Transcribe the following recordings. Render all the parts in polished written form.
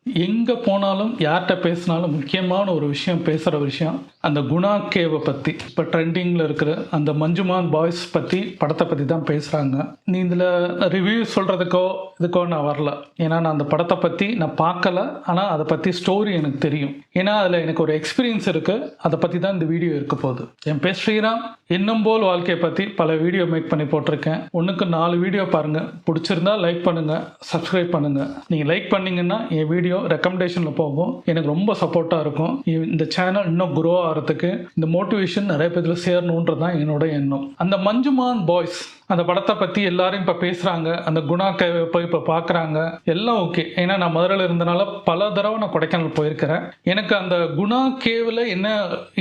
எங்கே போனாலும் யார்கிட்ட பேசினாலும் முக்கியமான ஒரு விஷயம் பேசுகிற விஷயம் அந்த குணா கேவை பற்றி. இப்போ ட்ரெண்டிங்கில் இருக்கிற அந்த மஞ்சுமான் பாய்ஸ் பற்றி படத்தை பற்றி தான் பேசுகிறாங்க. நீ இதில் ரிவ்யூ சொல்கிறதுக்கோ இதுக்கோ நான் வரல. ஏன்னா நான் அந்த படத்தை பற்றி நான் பார்க்கல. ஆனால் அதை பற்றி ஸ்டோரி எனக்கு தெரியும். ஏன்னா அதில் எனக்கு ஒரு எக்ஸ்பீரியன்ஸ் இருக்குது. அதை பற்றி தான் இந்த வீடியோ இருக்க போகுது. என் பேர் ஸ்ரீராம். இன்னும் போல் வாழ்க்கையை பற்றி பல வீடியோ மேக் பண்ணி போட்டிருக்கேன். ஒன்றுக்கு 4 வீடியோ பாருங்கள். பிடிச்சிருந்தா லைக் பண்ணுங்கள், சப்ஸ்கிரைப் பண்ணுங்கள். நீங்கள் லைக் பண்ணிங்கன்னா என் வீடியோ ரெக்கமெண்டேஷனில் போகும். எனக்கு ரொம்ப சப்போர்ட்டாக இருக்கும். இந்த சேனல் இன்னும் குரோ ஆகிறதுக்கு இந்த மோட்டிவேஷன் நிறைய பேருக்கு சேரணுன்றது தான் என்னோட எண்ணம். அந்த மஞ்சுமான் பாய்ஸ் அந்த படத்தை பற்றி எல்லாரும் இப்போ பேசுகிறாங்க. அந்த குணா கேவை போய் இப்போ பார்க்குறாங்க. எல்லாம் ஓகே. ஏன்னா நான் மதுரையில் இருந்தனால பல தடவை நான் கொடைக்கானல் போயிருக்கிறேன். எனக்கு அந்த குணா கேவில் என்ன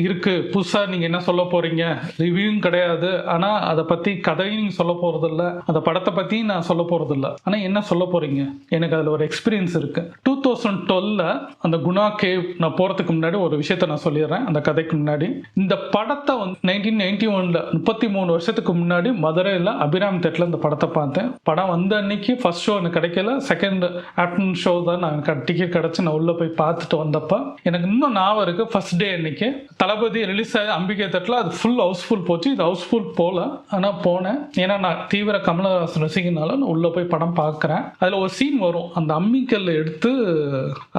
இருக்குது, புதுசாக நீங்கள் என்ன சொல்ல போகிறீங்க, ரிவ்யூவும் கிடையாது. ஆனால் அதை பற்றி கதையும் நீங்கள் சொல்ல போகிறதில்ல, அந்த படத்தை பற்றியும் நான் சொல்ல போகிறதில்ல. ஆனால் என்ன சொல்ல போகிறீங்க, எனக்கு அதில் ஒரு எக்ஸ்பீரியன்ஸ் இருக்குது. 2012 அந்த குணா கேவ் நான் போகிறதுக்கு முன்னாடி ஒரு விஷயத்தை நான் சொல்லிடுறேன். அந்த கதைக்கு முன்னாடி இந்த படத்தை வந்து 1991 33 வருஷத்துக்கு முன்னாடி மதுரையில் அபிராம் தேட்டரில் இந்த படத்தை பார்த்தேன். படம் வந்த அன்னைக்கு ஃபர்ஸ்ட் ஷோ எனக்கு கிடைக்கல. செகண்ட் ஆஃப்டர்நூன் ஷோ தான் நான் டிக்கெட் கிடச்சி நான் உள்ளே போய் பார்த்துட்டு வந்தப்போ எனக்கு இன்னும் ஞாபகம் இருக்குது. ஃபர்ஸ்ட் டே அன்னைக்கு தளபதி ரிலீஸ் ஆகி அம்பிகை தேட்டரில் அது ஃபுல் ஹவுஸ்ஃபுல் போச்சு. இது ஹவுஸ்ஃபுல் போகல. ஆனால் போனேன். ஏன்னா நான் தீவிர கமலஹாசன் ரசிகனால நான் உள்ளே போய் படம் பார்க்குறேன். அதில் ஒரு சீன் வரும். அந்த அம்மிக்கல்ல எடுத்து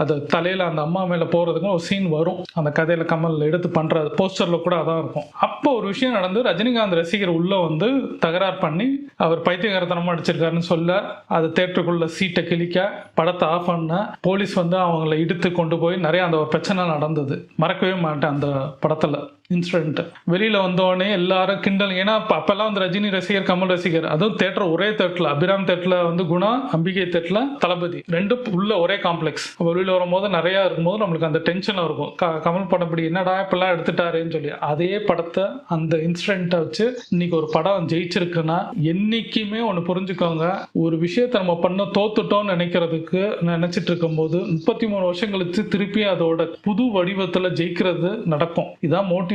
அது தலையில் அந்த அம்மா மேலே போகிறதுக்கு ஒரு சீன் வரும். அந்த கதையில் கமல் எடுத்து பண்ணுறது போஸ்டரில் கூட அதான் இருக்கும். அப்போ ஒரு விஷயம் நடந்து ரஜினிகாந்த் ரசிகர் உள்ளே வந்து தகராறு பண்ணி அவர் பைத்தியகாரத்தனமா அடிச்சிருக்காருன்னு சொல்ல அது தேட்டருக்குள்ள சீட்டை கிழிக்க படத்தை ஆஃப் பண்ண போலீஸ் வந்து அவங்களை இழுத்து கொண்டு போய் நிறைய அந்த ஒரு பிரச்சனை நடந்தது. மறக்கவே மாட்டேன் அந்த படத்துல இன்சிடென்ட். வெளியில வந்தோடனே எல்லாரும் கிண்டல். ஏன்னா அப்பெல்லாம் வந்து ரஜினி ரசிகர், கமல் ரசிகர், அதுவும் தேட்டர் ஒரே தேட்டர்ல அபிராம் தேட்டர்ல வந்து குணா, அம்பிகை தேட்டர்ல தளபதி, ரெண்டும் உள்ள ஒரே காம்ப்ளெக்ஸ். வெளியில வரும்போது நிறைய இருக்கும்போது நம்மளுக்கு அந்த டென்ஷன் இருக்கும். கமல் படம் இப்படி என்னடா இப்பெல்லாம் எடுத்துட்டாருன்னு சொல்லி. அதே படத்தை அந்த இன்சிடென்ட்டை வச்சு இன்னைக்கு ஒரு படம் ஜெயிச்சிருக்குன்னா என்னைக்குமே ஒன்று புரிஞ்சுக்கோங்க. ஒரு விஷயத்தை நம்ம பண்ண தோத்துட்டோம்னு நினைக்கிறதுக்கு நினைச்சிட்டு இருக்கும் போது 33 வருஷம் கழிச்சு திருப்பி அதோட புது வடிவத்துல ஜெயிக்கிறது நடக்கும். இதான் மோட்டிவேஷன்.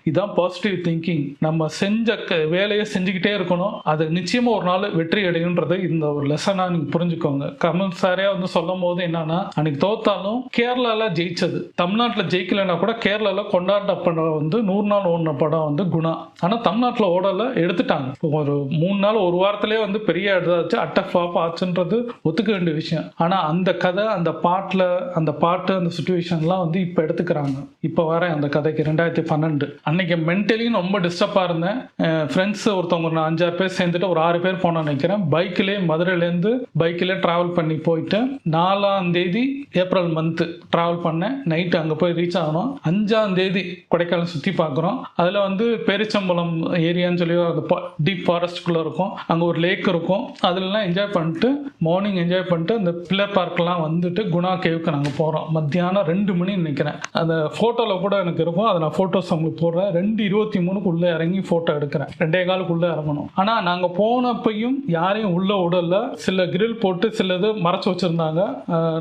இதான் பாசிட்டிவ் திங்கிங். நம்ம செஞ்ச வேலையை செஞ்சுக்கிட்டே இருக்கணும். அது நிச்சயமா ஒரு நாள் வெற்றி அடையுன்றது இந்த ஒரு லெசனா நீங்க புரிஞ்சுக்கோங்க. கமல் சாரே வந்து சொல்லும் போது என்னன்னா, அன்னைக்கு தோத்தாலும் கேரளால ஜெயிச்சது, தமிழ்நாட்டுல ஜெயிக்கலன்னா கூட கேரளால கொண்டாட்ட படம் வந்து 100 நாள் ஓடின படம் வந்து குணா. ஆனா தமிழ்நாட்டுல ஓடல, எடுத்துட்டாங்க. ஒரு 3 நாள் ஒரு வாரத்திலே வந்து பெரிய இதாச்சு, அட்ட ஃபிளாப் ஆச்சுன்றது ஒத்துக்க வேண்டிய விஷயம். ஆனா அந்த கதை, அந்த பாட்டுல அந்த பாட்டு, அந்த சிச்சுவேஷன்லாம் வந்து இப்ப எடுத்துக்கிறாங்க. இப்ப வர அந்த கதைக்கு 2012 அன்னைக்கு மென்டலியும் ரொம்ப டிஸ்டர்பா இருந்தேன். ஃப்ரெண்ட்ஸ் ஒருத்தவங்க 5-6 பேர் சேர்ந்துட்டு ஒரு 6 பேர் போனோம்னு நினைக்கிறேன். பைக்கிலே மதுரையிலேருந்து பைக்கிலே டிராவல் பண்ணி போயிட்டு 4ஆம் தேதி ஏப்ரல் மந்த் டிராவல் பண்ணேன். நைட்டு அங்கே போய் ரீச் ஆகணும். 5ஆம் தேதி கொடைக்கானல் சுற்றி பார்க்குறோம். அதில் வந்து பேரிச்சம்பலம் ஏரியான்னு சொல்லி அந்த டீப் ஃபாரஸ்ட்டுக்குள்ளே இருக்கும். அங்கே ஒரு லேக் இருக்கும். அதுலலாம் என்ஜாய் பண்ணிட்டு மார்னிங் என்ஜாய் பண்ணிட்டு அந்த பில்லர் பார்க்கெலாம் வந்துட்டு குணா கேவுக்கு நாங்கள் போகிறோம். மத்தியானம் 2 மணி நினைக்கிறேன். அந்த ஃபோட்டோவில் கூட எனக்கு இருக்கும். அதை நான் ஃபோட்டோஸ் உங்களுக்கு போடுறேன். 2:23 உள்ளே இறங்கி ஃபோட்டோ எடுக்கிறேன். 2:15 இறங்கணும். ஆனால் நாங்கள் போனப்பையும் யாரையும் உள்ள விடல. சில கிரில் போட்டு சிலது மறைச்சு வச்சுருந்தாங்க.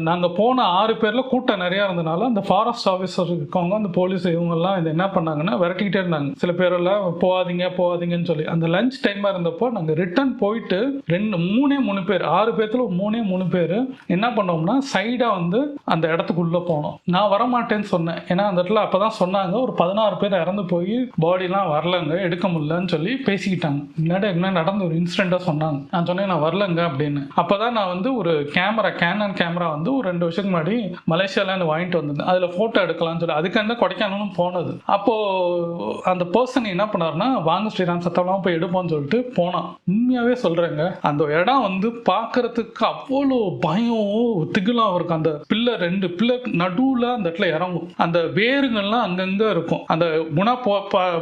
நாங்கள் போன 6 பேரில் கூட்டம் நிறையா இருந்தனால அந்த ஃபாரஸ்ட் ஆஃபீஸர் இருக்கவங்க, அந்த போலீஸ் இவங்கெல்லாம் இது என்ன பண்ணாங்கன்னா விரட்டிக்கிட்டே இருந்தாங்க. சில பேரெல்லாம் போகாதீங்கன்னு சொல்லி. அந்த லஞ்ச் டைமாக இருந்தப்போ நாங்கள் ரிட்டர்ன் போயிட்டு 3 பேர் 6 பேர்த்துல 3 பேர் என்ன பண்ணோம்னா சைடாக வந்து அந்த இடத்துக்குள்ளே போனோம். நான் வரமாட்டேன்னு சொன்னேன். ஏன்னா அந்த இடத்துல அப்போ தான் சொன்னாங்க ஒரு 16 பேர் இறந்து போய் பாடிலாம் வரலங்க, எடுக்க முடியலன்னு சொல்லி பேசிக்கிட்டாங்க. முன்னாடி என்ன நடந்த ஒரு இன்சிடென்ட்டாக சொன்னாங்க. நான் சொன்னேன் நான் வரலங்க அப்படின்னு. அப்போதான் நான் வந்து ஒரு கேமரா, கேனன் கேமரா வந்து ஒரு 2 வருஷத்துக்கு முன்னாடி மலேசியாவிலேருந்து வாங்கிட்டு வந்திருந்தேன். அதில் ஃபோட்டோ எடுக்கலாம்னு சொல்லி அதுக்காக கொடைக்கானலும் போனது. அப்போது அந்த பர்சன் என்ன பண்ணாருன்னா, வாங்க ஸ்ரீராம் சத்தம்லாம் போய் எடுப்போம்னு சொல்லிட்டு போனான். உண்மையாகவே சொல்கிறேங்க, அந்த இடம் வந்து பார்க்கறதுக்கு அவ்வளோ பயம் திகிலாம் இருக்கும். அந்த பில்லர் 2 பில்லர் நடுவில் அந்த இடத்துல இறங்கும். அந்த வேருங்கள்லாம் அங்கங்கே இருக்கும். அந்த குணா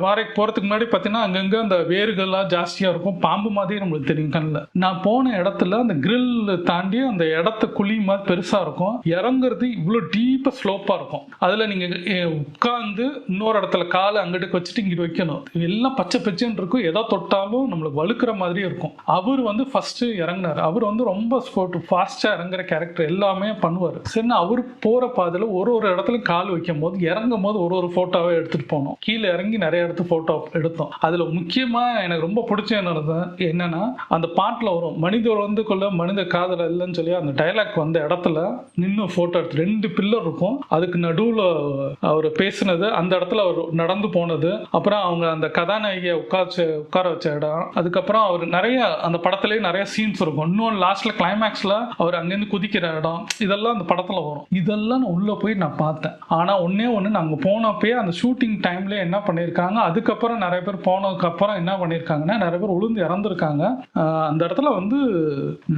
வாரைக்கு போகிறதுக்கு முன்னாடி பார்த்தீங்கன்னா அங்கங்கே அந்த வேர்கள்லாம் ஜாஸ்தியாக இருக்கும். பாம்பு மாதிரி நம்மளுக்கு தெரியும் கண்ணில். நான் போன இடத்துல அந்த கிரில் தாண்டி அந்த இடத்த குழி மாதிரி பெருசாக இருக்கும். இறங்குறது இவ்வளோ டீப்பாக ஸ்லோப்பாக இருக்கும். அதில் நீங்கள் உட்காந்து இன்னொரு இடத்துல காலை அங்கிட்டு வச்சுட்டு இங்கிட்டு வைக்கணும். எல்லாம் பச்சை பச்சைன்னு இருக்கும். எதோ தொட்டாலும் நம்மளுக்கு வழுக்கிற மாதிரி இருக்கும். அவர் வந்து ஃபர்ஸ்ட் இறங்கினார். அவர் வந்து ரொம்ப ஃபாஸ்ட்டாக இறங்குற கேரக்டர் எல்லாமே பண்ணுவார். சரி, அவர் போகிற பாதையில் ஒரு இடத்துல கால் வைக்கும் போது இறங்கும் போது ஒரு ஃபோட்டோவை எடுத்துகிட்டு போனோம். போனோம். கீழே இறங்கி நிறைய இடத்து ஃபோட்டோ எடுத்தோம். அதில் முக்கியமாக எனக்கு ரொம்ப பிடிச்ச என்னன்னா அந்த பாட்டில் வரும் மனிதர் வந்து கொள்ள மனித காதல் இல்லைன்னு சொல்லி அந்த டைலாக் வந்த இடத்துல நின்று ஃபோட்டோ எடுத்து 2 பில்லர் இருக்கும். அதுக்கு நடுவில் அவர் பேசினது, அந்த இடத்துல அவர் நடந்து போனது, அப்புறம் அவங்க அந்த கதாநாயகியை உட்கார வச்ச இடம், அதுக்கப்புறம் அவர் நிறைய அந்த படத்துலேயே நிறைய சீன்ஸ் இருக்கும். இன்னொன்று லாஸ்ட்ல கிளைமேக்ஸ்ல அவர் அங்கேருந்து குதிக்கிற இடம், இதெல்லாம் அந்த படத்துல வரும். இதெல்லாம் நான் உள்ள போய் நான் பார்த்தேன். ஆனா ஒன்னே ஒன்று, நாங்கள் போனப்பயே அந்த ஷூட்டிங் டைம்ல என்ன பண்ணியிருக்காங்க, அதுக்கப்புறம் நிறைய பேர் போனதுக்கு அப்புறம் என்ன பண்ணியிருக்காங்கன்னா நிறைய பேர் உளுந்து இறந்துருக்காங்க. அந்த இடத்துல வந்து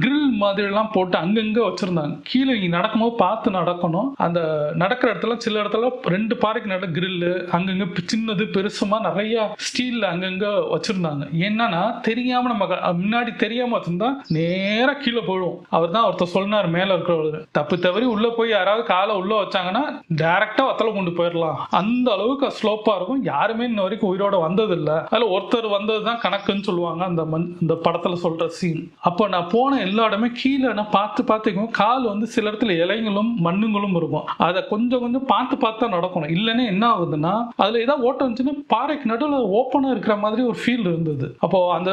கிரில் மாதிரி எல்லாம் போட்டு அங்கங்க வச்சிருந்தாங்க. கீழே நடக்கும்போது பார்த்து நடக்கணும். அந்த நடக்கிற இடத்துல சில இடத்துல 2 பாறைக்கு நட கிரில்லு அங்கங்க சின்னது பெருசுமா நிறைய ஸ்டீல் அங்கங்க வச்சிருந்தாங்க. என்னன்னா தெரியாம நம்ம முன்னாடி தெரியாம வச்சிருந்தா நேரா கீழே போயிடும். அவர் தான் ஒருத்தர் சொன்னார், மேல இருக்கிறவர் தப்பு தவறி உள்ள போய் யாராவது காலை உள்ள வச்சாங்கன்னா டைரக்டா வத்தல கொண்டு போயிடலாம். அந்த அளவுக்கு ஸ்லோப்பா இருக்கும். யாருமே இன்ன வரைக்கும் உயிரோட வந்தது இல்லை. அதுல ஒருத்தர் வந்ததுதான் கணக்குன்னு சொல்லுவாங்க அந்த படத்துல சொல்ற சீன். அப்போ நான் போன எல்லா இடமே கீழே நான் பார்த்துக்கும் கால் வந்து சில இடத்துல இலைங்களும் மண்ணுங்களும் இருக்கும். அதை கொஞ்சம் கொஞ்சம் பார்த்து நடக்கணும். இல்லைன்னா என்ன ஆகுதுன்னா அதுல ஏதாவது ஓட்டம் இருந்துச்சுன்னா பாறைக்கு நடுவில் ஓப்பனா இருக்கிற மாதிரி ஒரு ஃபீல் இருந்தது. அப்போ அந்த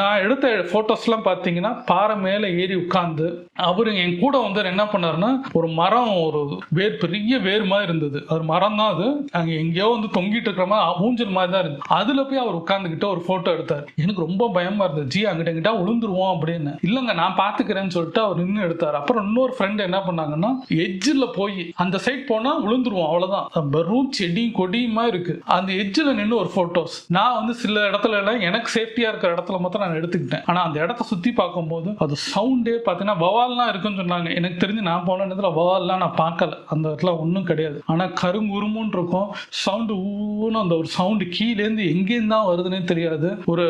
நான் எடுத்த போட்டோஸ் எல்லாம் பார்த்தீங்கன்னா பாறை மேல ஏறி உட்கார்ந்து அவரு என் கூட வந்து என்ன பண்ணாருன்னா ஒரு மரம், ஒரு பெரிய வேர் மாதிரி இருந்தது. அது மரம் தான், அது அங்க எங்கேயோ வந்து தொங்கிட்டு இருக்கிற மாதிரி ஊஞ்சல் மாதிரி தான் இருந்தது. அதுல போய் அவர் உட்கார்ந்துகிட்ட ஒரு போட்டோ எடுத்தார். எனக்கு ரொம்ப பயமா இருந்தது. ஜி அங்கிட்ட விழுந்துருவோம் அப்படின்னு. இல்லங்க நான் பாத்துக்கிறேன்னு சொல்லிட்டு அவர் நின்று எடுத்தார். அப்புறம் இன்னொரு ஃப்ரெண்ட் என்ன பண்ணாங்கன்னா எட்ஜில் போய் அந்த சைட் போனா விழுந்துருவோம், அவ்வளவுதான், வெறும் செடி கொடியுமா இருக்கு, அந்த எட்ஜில் நின்று ஒரு போட்டோஸ். நான் வந்து சில இடத்துல எல்லாம் எனக்கு சேஃப்டியா இருக்கிற இடத்துல மட்டும் நான் எடுத்துக்கிட்டேன். ஆனா அந்த இடத்த சுத்தி பார்க்கும்போது அது சவுண்டே பார்த்தீங்கன்னா வவால்லாம் இருக்குன்னு சொன்னாங்க. எனக்கு தெரிஞ்சு நான் போன இடத்துல வவால்லாம் நான் பார்க்கல. அந்த இடத்துல ஒன்றும் கிடையாது. ஆனா கருங்குருமுன்னு இருக்கும் சவுண்டு, ஊன்னு அந்த ஒரு சவுண்டு கீழேருந்து எங்கேருந்து தான் வருதுன்னே தெரியாது. ஒரு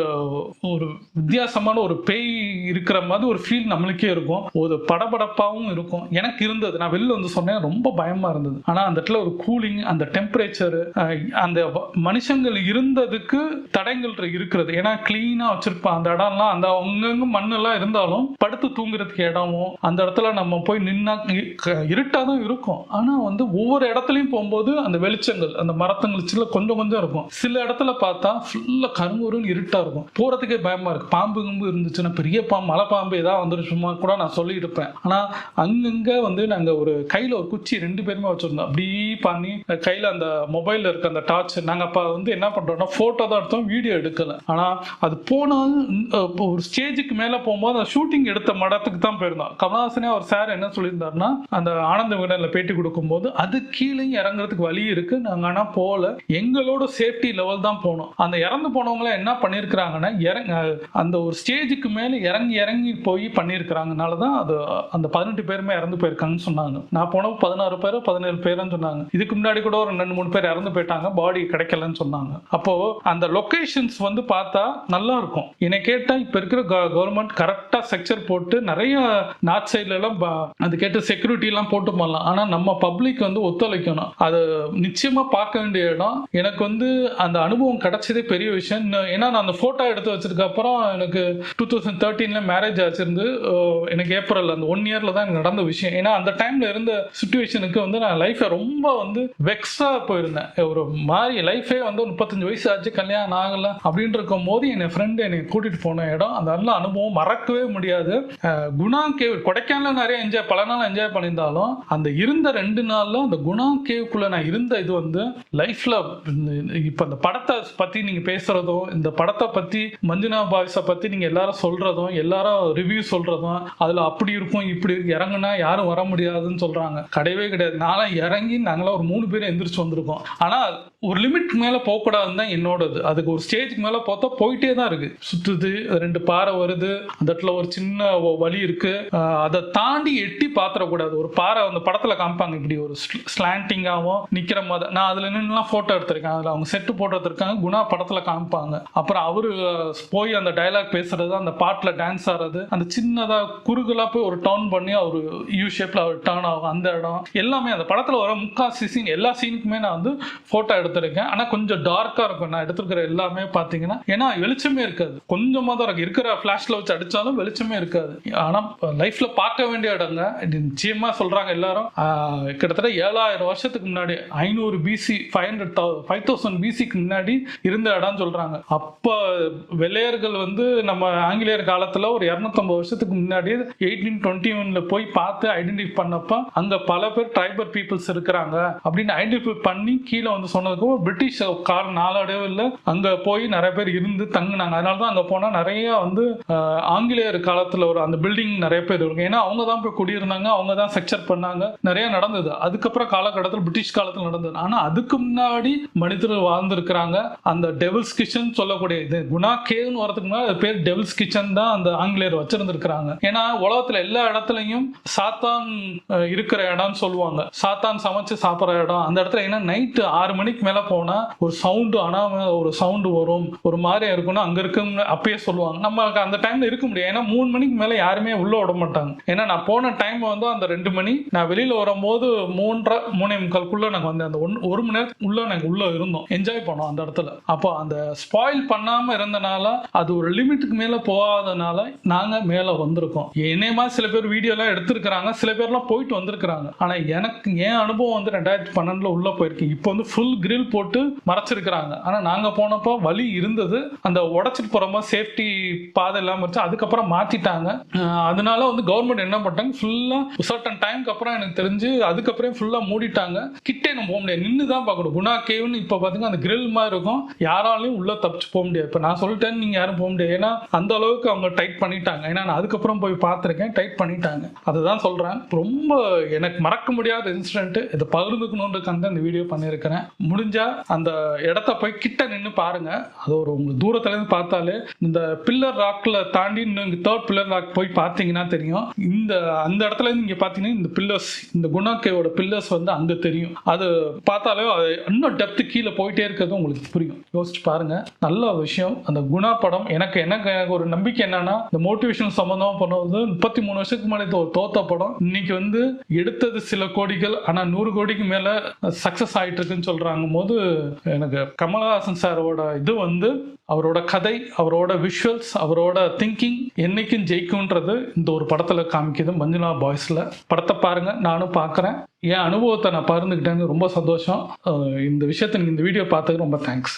ஒரு வித்தியாசமான ஒரு பேய் இருக்கிற மாதிரி ஒரு ஃபீல் நம்மளுக்கே இருக்கும். ஒரு படபடப்பாகவும் இருக்கும். எனக்கு இருந்தது. நான் வெளில வந்து சொன்னேன், ரொம்ப பயமா இருந்தது. ஆனா அந்த இடத்துல ஒரு கூலிங், அந்த டெம்பரேச்சர், அந்த மனுஷங்கள் இருந்ததுக்கு தடங்கள் இருக்கிறது. ஏன்னா கிளீனா வச்சிருப்பான் அந்த இடம்லாம். அந்த அங்கங்க மண்ணெல்லாம் இருந்தாலும் படுத்து தூங்குறதுக்கு இடமும் அந்த இடத்துல நம்ம போய் நின்னா இருட்டாதான் இருக்கும். ஆனா வந்து ஒவ்வொரு இடத்துலயும் போகும்போது அந்த வெளிச்சங்கள் அந்த மரத்தங்களுக்கு கொஞ்சம் கொஞ்சம் இருக்கும். சில இடத்துல பார்த்தா ஃபுல்லா கருங்குருன்னு இருட்டா இருக்கும். போறதுக்கே பயமா இருக்கு. பாம்பு கும்பு இருந்துச்சுன்னா பெரிய பாம்பு, மலை பாம்பு ஏதாவது வந்துருச்சுமா கூட நான் சொல்லிட்டு இருப்பேன். ஆனா அங்கங்க வந்து நாங்க ஒரு கையில ஒரு குச்சி 2 பேருமே வச்சிருந்தோம். அப்படி பண்ணி கையில அந்த மொபைல்ல இருக்க அந்த டார்ச், நாங்க அப்ப வந்து என்ன பண்றோம்னா போட்டோ தான் எடுத்தோம், வீடியோ எடுக்கல. ஆனா அது போனாலும் ஒரு ஸ்டேஜுக்கு மேல போகும்போது அந்த ஷூட்டிங் எடுத்த மடத்துக்கு தான் போயிருந்தோம். கமலஹாசனே ஒரு சார் என்ன சொல்லியிருந்தாருன்னா, அந்த ஆனந்த விகடன்ல பேட்டி கொடுக்கும்போது அது கீழே இறங்குறதுக்கு வழி இருக்கு, நாங்க ஆனா போகல, எங்களோட சேஃப்டி லெவல் தான் போனோம். அந்த இறந்து போனவங்கள என்ன பண்ணிருக்கிறாங்கன்னா அந்த ஒரு ஸ்டேஜுக்கு மேல இறங்கி போய் பண்ணிருக்கிறாங்கனாலதான் அது அந்த 18 பேருமே இறந்து போயிருக்காங்கன்னு சொன்னாங்க. நான் போன 16 பேர் 17 பேருன்னு சொன்னாங்க. இதுக்கு முன்னாடி கூட ஒரு 2-3 பேர் இறந்து போயிட்டாங்க, பாடி கிடைக்கலன்னு சொன்னாங்க. அப்போ அந்த லொகேஷன்ஸ் வந்து பார்த்தா நல்லா இருக்கும். என்னை கேட்டா இப்ப இருக்கிற கவர்மெண்ட் கரெக்டா செக்சர் போட்டு நிறைய நார்த் சைட்ல எல்லாம் அது கேட்டு செக்யூரிட்டி எல்லாம் போட்டு பண்ணலாம். ஆனா நம்ம பப்ளிக் வந்து ஒத்துழைக்கணும். அது நிச்சயமா பார்க்க வேண்டிய இடம். எனக்கு வந்து அந்த அனுபவம் கிடைச்சதே பெரிய விஷயம். ஏன்னா நான் அந்த போட்டோ எடுத்து வச்சிருக்க அப்புறம் எனக்கு 2013 மேரேஜ் ஆச்சிருந்து. எனக்கு ஏப்ரல் அந்த 1 இயர்ல தான் எனக்கு நடந்த விஷயம். ஏன்னா அந்த டைம்ல இருந்த சிச்சுவேஷனுக்கு வந்து நான் லைஃபை ரொம்ப வந்து வெக்ஸா போயிருந்தேன். ஒரு மாதிரி லைஃபே வந்து 35 வயசு ஆச்சு, கல்யாணம் ஆகல அப்படின்னு இருக்கும் போது என் ஃப்ரெண்டு என்னை கூட்டிட்டு போன இடம், அந்த நல்ல அனுபவம் மறக்கவே முடியாது. குணா கேவ், கொடைக்கானல நிறைய பல நாள் என்ஜாய் பண்ணியிருந்தாலும் அந்த இருந்த 2 நாள்ல அந்த குணா கேவுக்குள்ள நான் இருந்த இது வந்து லைஃப்ல இப்ப அந்த படத்தை பத்தி நீங்க பேசுறதும், இந்த படத்தை பத்தி மஞ்சுனா பாய்ஸை பத்தி நீங்க எல்லாரும் சொல்றதும், எல்லாரும் ரிவ்யூ சொல்றதும், அதுல அப்படி இருக்கும் இப்படி இருக்கு, இறங்குனா யாரும் வர முடியாதுன்னு சொல்றாங்க. கிடையவே கிடையாது. நானும் இறங்கி நாங்களாம் ஒரு 3 பேர் எந்திரிச்சு வந்திருக்கோம். ஆனா ஒரு லிமிட் மேல போகக்கூடாதுன்னு தான் என்னோடது. அதுக்கு ஒரு ஸ்டேஜுக்கு மேல பார்த்தா போயிட்டே தான் இருக்கு, சுத்துது, 2 பாறை வருது, அந்த இடத்துல ஒரு சின்ன வழி இருக்கு, அதை தாண்டி எட்டி பாத்திரக்கூடாது. ஒரு பாறை அந்த படத்துல காமிப்பாங்க இப்படி ஒரு ஸ்லாண்டிங்காகவும் நிக்கிற மாதிரி. நான் அதுல நின்னுலாம் போட்டோ எடுத்திருக்கேன். அதுல அவங்க செட்டு போட்டோ எடுத்திருக்காங்க, குணா படத்துல காமிப்பாங்க. அப்புறம் அவரு போய் அந்த டைலாக் பேசுறது, அந்த பாட்டுல டான்ஸ் ஆடுறது, அந்த சின்னதா குறுகலா போய் ஒரு டர்ன் பண்ணி அவரு யூ ஷேப்ல அவர் டர்ன் ஆகும், அந்த இடம் எல்லாமே அந்த படத்துல வர முக்காசி சீன், எல்லா சீனுக்குமே நான் வந்து போட்டோ எடுத்து எடுத்திருக்கேன். ஆனா கொஞ்சம் டார்க்கா இருக்கும் நான் எடுத்திருக்கிற எல்லாமே பாத்தீங்கன்னா. ஏன்னா வெளிச்சமே இருக்காது, கொஞ்சமா தான் இருக்கு. இருக்கிற ஃபிளாஷ்ல வச்சு அடிச்சாலும் வெளிச்சமே இருக்காது. ஆனா லைஃப்ல பார்க்க வேண்டிய இடங்க நிச்சயமா சொல்றாங்க எல்லாரும். கிட்டத்தட்ட 7000 வருஷத்துக்கு முன்னாடி 500 பிசி 5000 பிசிக்கு முன்னாடி இருந்த இடம் சொல்றாங்க. அப்ப வெள்ளையர்கள் வந்து நம்ம ஆங்கிலேயர் காலத்துல ஒரு 250 வருஷத்துக்கு முன்னாடி 1821 போய் பார்த்து ஐடென்டிஃபை பண்ணப்ப அங்க பல பேர் ட்ரைபல் பீப்புள்ஸ் இருக்கிறாங்க அப்படின்னு ஐடென்டிஃபை பண்ணி கீழே வந்து சொன்னதுக்கு பிரிட்டிஷ் கால நாளடைவில் அங்க போய் நிறைய பேர் இருந்து தங்குனாங்க. அதனாலதான் அங்க போனா நிறைய வந்து ஆங்கிலேயர் காலத்துல ஒரு அந்த பில்டிங் நிறைய பேர் இருக்கு. ஏன்னா அவங்க தான் போய் குடியிருந்தாங்க, அவங்க தான் ஸ்ட்ரக்சர் பண்ணாங்க, நிறைய நடந்தது. அதுக்கப்புறம் காலகட்டத்தில் பிரிட்டிஷ் காலத்தில் நடந்தது. ஆனா அதுக்கு முன்னாடி மனிதர்கள் வாழ்ந்திருக்கிறாங்க. அந்த டெவில்ஸ் கிச்சன் சொல்லக்கூடிய இது குணா கேவ்னு வரதுக்கு முன்னாடி அது பேர் டெவில்ஸ் கிச்சன் தான் அந்த ஆங்கிலேயர் வச்சிருந்திருக்கிறாங்க. ஏன்னா உலகத்துல எல்லா இடத்துலயும் சாத்தான் இருக்கிற இடம்னு சொல்லுவாங்க. சாத்தான் சமைச்சு சாப்பிட்ற இடம் அந்த இடத்துல. ஏன்னா நைட்டு 6 மணிக்கு மேல போனா ஒரு சவுண்டு, ஒரு சவுண்டு வரும், ஒரு மாதிரியா இருக்கும்னு அங்க இருக்கு அப்பயே சொல்லுவாங்க. நம்ம அந்த டைம்ல இருக்க முடியாது. ஏன்னா 3 மணிக்கு மேல யாருமே உள்ள விட மாட்டாங்க. ஏன்னா நான் போன டைம் வந்து அந்த 2 மணி, நான் வெளியில வரும்போது 3:30 நாங்க வந்து அந்த 1 மணி நேரத்துக்கு உள்ள நாங்க உள்ள இருந்தோம், என்ஜாய் பண்ணோம் அந்த இடத்துல. அப்போ அந்த ஸ்பாயில் பண்ணாம இருந்தனால, அது ஒரு லிமிட்டுக்கு மேல போகாதனால நாங்க மேல வந்திருக்கோம். என்னையமா சில பேர் வீடியோ எல்லாம் எடுத்திருக்கிறாங்க, சில பேர்லாம் போயிட்டு வந்திருக்கிறாங்க. ஆனா எனக்கு என் அனுபவம் வந்து 2012 உள்ள போயிருக்கு. இப்போ வந்து ஃபுல் கிரில் போட்டு மறைச்சிருக்கிறாங்க. ஆனா நாங்க போனப்போ வழி இருந்தது, அந்த உடைச்சிட்டு போறோமா சேஃப்டி பாதை இல்லாம இருந்துச்சு. அதுக்கப்புறம் மாத்திட்டாங்க. அதனால வந்து கவர்மெண்ட் என்ன பண்ணிட்டாங்க, ஃபுல்லா சர்டன் டைம்க்கு அப்புறம் எனக்கு தெரிஞ்சு அதுக்கப்புறம் ஃபுல்லா மூடிட்டாங்க. கிட்டே நம்ம போக முடியாது, நின்று தான் பார்க்கணும். குணா கேவ்னு இப்போ பாத்தீங்கன்னா அந்த கிரில் மாதிரி இருக்கும், யாராலையும் உள்ள தப்பிச்சு போக முடியாது. இப்போ நான் சொல்லிட்டேன், நீங்க யாரும் போக முடியாது. ஏன்னா அந்த அளவுக்கு அவங்க டைட் பண்ணிட்டாங்க. ஏன்னா நான் அதுக்கப்புறம் போய் பார்த்துருக்கேன், டைட் பண்ணிட்டாங்க. அதுதான் சொல்றேன், ரொம்ப எனக்கு மறக்க முடியாத இன்சிடென்ட். இதை பகிர்ந்துக்கணுன்றதுக்காக இந்த வீடியோ பண்ணியிருக்கிறேன். முடிஞ்சா அந்த இடத்த போய் கிட்ட நின்று பாருங்க. அது ஒரு உங்களுக்கு தூரத்துல இருந்து பார்த்தாலே இந்த பில்லர் ராக்ல தாண்டி இன்னும் 3rd பில்லர் ராக் போய் பார்த்தீங்கன்னா தெரியும். அந்த இடத்துல இருந்து இங்க பாத்தீங்கன்னா இந்த பில்லர்ஸ், இந்த குணா கேவோட பில்லர்ஸ் வந்து அங்க தெரியும். அது பார்த்தாலே அது இன்னும் டெப்த் கீழே போயிட்டே இருக்கிறது உங்களுக்கு புரியும். யோசிச்சு பாருங்க, நல்ல விஷயம். அந்த குணா படம் எனக்கு ஒரு நம்பிக்கை என்னன்னா, இந்த மோட்டிவேஷன் சம்பந்தமா பண்ணுவது 33 வருஷத்துக்கு முன்னாடி ஒரு தோத்த படம் இன்னைக்கு வந்து எடுத்தது சில கோடிகள், ஆனா 100 கோடிக்கு மேல சக்சஸ் ஆயிட்டு இருக்குன்னு சொல்றாங்க போது எனக்கு கமலஹாசன் சாரோட இது வந்து அவரோட கதை, அவரோட விஷுவல்ஸ், அவரோட திங்கிங் என்னைக்கும் ஜெயிக்கும்ன்றது இந்த ஒரு படத்துல காமிக்குது. மஞ்சுளா பாய்ஸ்ல படத்தை பாருங்க, நானும் பார்க்குறேன். என் அனுபவத்தை நான் பகிர்ந்துக்கிட்டேன்னு ரொம்ப சந்தோஷம். இந்த விஷயத்தை இந்த வீடியோ பார்த்ததுக்கு ரொம்ப தேங்க்ஸ்.